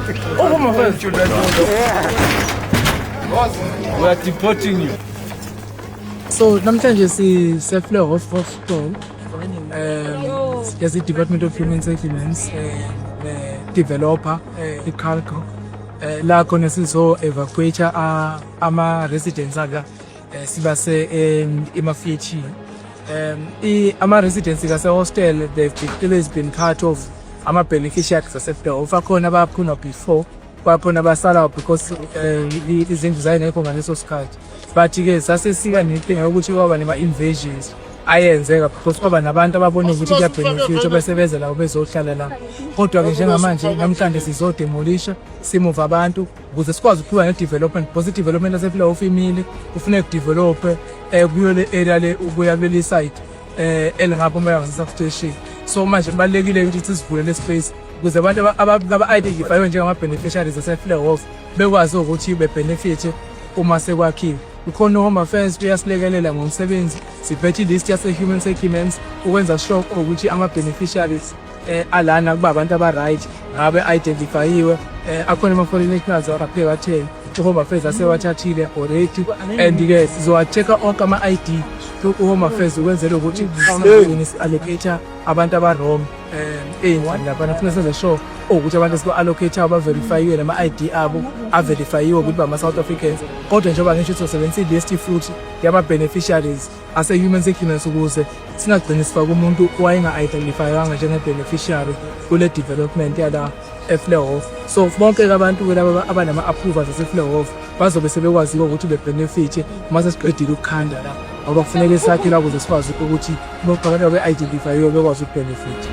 Oh, my friend, we are deporting you. So namhlanje sisefloor of store siyasi Department of Human Settlements developer iCalco la khona sizo evacuate ama residents aka sibase emafithi ama residents ka se hostel they've always been part of ama beneficiaries asefloor akhona abakhona before kwaphona basala because izindlu zayinekho ngaleso sikhathi but ke sasesika nenkinga ukuthi kwaba nema invasions ayenzeka because kwaba nabantu ababona ukuthi kuya benefit besebenza la bezohlala la kodwa ke njengamanje namhlanje sizodemolisha simove abantu ukuze sikwazi ukuba ne-development because i-development asefloor ofimile kufuneka udevelop kuyo le area le ukuya kuleli site elingapho station so manje kubalekile ukuthi sivule le space ukuze abantu aba-identifywe njengama-beneficiaries asefloor bekwazi ukuthi be-benefit uma sekwakhiwe. Ukhona Home Affairs uyasilekelela ngomsebenzi siphethe ilist yase-human settlements ukwenza sure ukuthi ama-beneficiaries alana kuba abantu aba-right ngabe identifyiwe akhona ama-foreign nationals akapheka kathele i-Home Affairs asewathathile already and-ke sizowa-check-a onke ama-ID ku-Home Affairs ukwenzela ukuthi si-allocate abantu aba-wrong ey'ndlini laphana funa senze sure ukuthi abantu esiku-allocate aba-verifyiwe nama-ID abo averifyiwe ukuthi bama-South Africans kodwa njengoba ngisho sizosebenzisa i-list futhi yama-beneficiaries ase-human settlements ukuze singagcini sifake umuntu wayenga-identifywanga njenge-beneficiary kule development yala eFleur. So bonke abantu laba abanama-approvals ase-Fleur bazobe sebekwazi ukuthi be-benefit mase siqedile ukukhanda la ngoba kufanele sakhe la ukuze sikwazi ukuthi abantu abe-identifyiwe bekwazi ukubenefit.